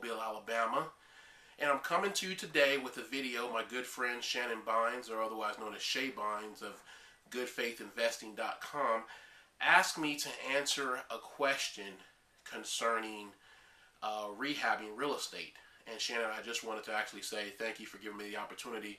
Mobile, Alabama. And I'm coming to you today with a video my good friend Shannon Bynes, or otherwise known as Shay Bynes of GoodFaithInvesting.com, asked me to answer a question concerning rehabbing real estate. And Shannon, I just wanted to actually say thank you for giving me the opportunity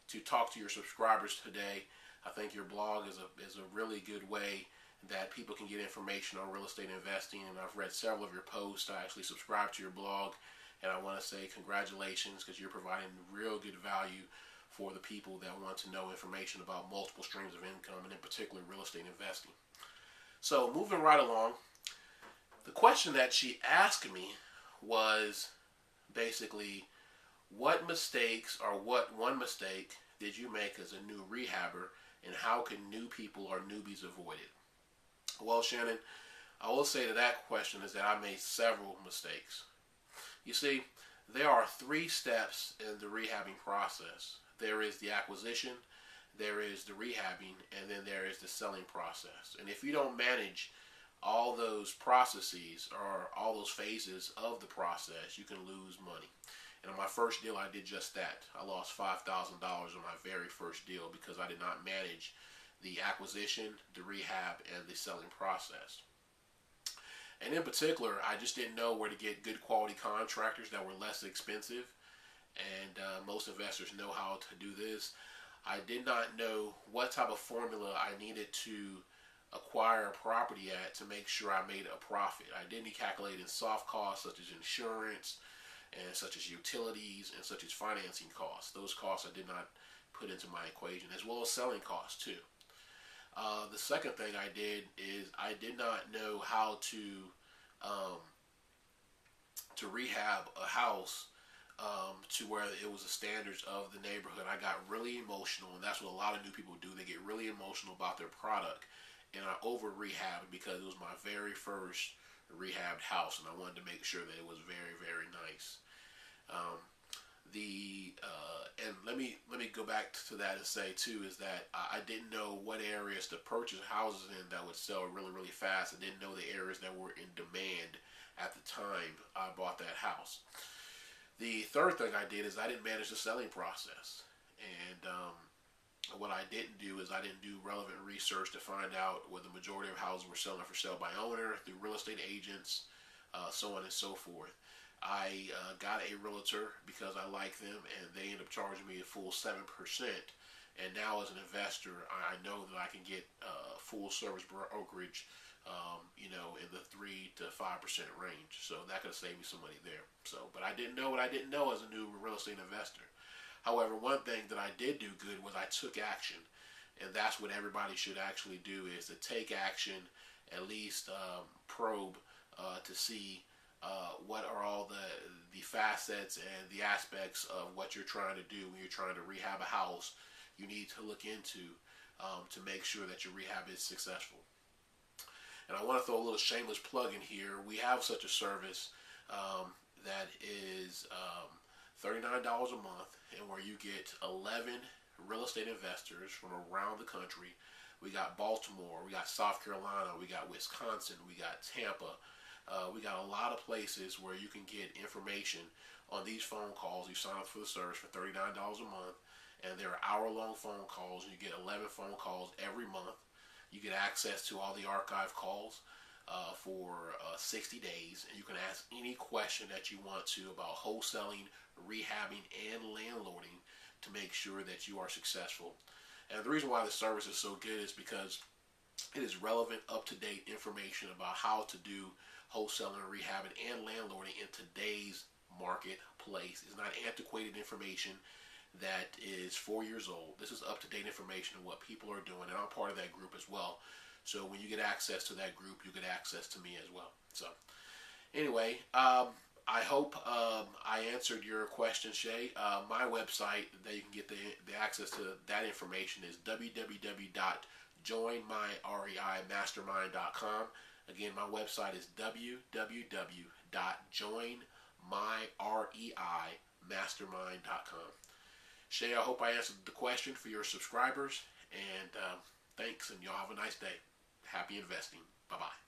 to talk to your subscribers today. I think your blog is a really good way that people can get information on real estate investing, and I've read several of your posts. I actually subscribe to your blog, and I want to say congratulations, because you're providing real good value for the people that want to know information about multiple streams of income, and in particular real estate investing. So moving right along, the question that she asked me was basically, what mistakes, or what one mistake did you make as a new rehabber, and how can new people or newbies avoid it? Well, Shannon, I will say to that question is that I made several mistakes. You see, there are 3 steps in the rehabbing process. There is the acquisition, there is the rehabbing, and then there is the selling process. And if you don't manage all those processes or all those phases of the process, you can lose money. And on my first deal, I did just that. I lost $5,000 on my very first deal because I did not manage the acquisition, the rehab, and the selling process. And in particular, I just didn't know where to get good quality contractors that were less expensive. And most investors know how to do this. I did not know what type of formula I needed to acquire a property at to make sure I made a profit. I didn't calculate in soft costs such as insurance, and such as utilities, and such as financing costs. Those costs I did not put into my equation, as well as selling costs too. The second thing I did is I did not know how to rehab a house to where it was the standards of the neighborhood. I got really emotional, and that's what a lot of new people do. They get really emotional about their product, and I over rehabbed because it was my very first rehabbed house, and I wanted to make sure that it was very, very nice. And let me go back to that and say too is that I didn't know what areas to purchase houses in that would sell really, really fast. I didn't know the areas that were in demand at the time I bought that house. The third thing I did is I didn't manage the selling process. And what I didn't do is I didn't do relevant research to find out where the majority of houses were selling for sale by owner, through real estate agents, so on and so forth. I got a realtor because I like them, and they ended up charging me a full 7%. And now as an investor, I know that I can get full service brokerage, in the 3 to 5% range. So that could have saved me some money there. But I didn't know what I didn't know as a new real estate investor. However, one thing that I did do good was I took action, and that's what everybody should actually do, is to take action, at least probe to see what are all the facets and the aspects of what you're trying to do when you're trying to rehab a house. You need to look into to make sure that your rehab is successful. And I want to throw a little shameless plug in here. We have such a service that is $39 a month, and where you get 11 real estate investors from around the country. We got Baltimore, we got South Carolina, we got Wisconsin, we got Tampa. We got a lot of places where you can get information on these phone calls. You sign up for the service for $39 a month, and there are hour-long phone calls, and you get 11 phone calls every month. You get access to all the archive calls for 60 days, and you can ask any question that you want to about wholesaling, rehabbing, and landlording to make sure that you are successful. And the reason why the service is so good is because it is relevant, up-to-date information about how to do wholesaling, rehabbing, and landlording in today's marketplace. It's not antiquated information that is 4 years old. This is up-to-date information of what people are doing, and I'm part of that group as well. So when you get access to that group, you get access to me as well. So anyway, I hope I answered your question, Shay. My website that you can get the access to that information is www.joinmyreimastermind.com. Again, my website is www.joinmyreimastermind.com. Shay, I hope I answered the question for your subscribers, and thanks, and y'all have a nice day. Happy investing. Bye-bye.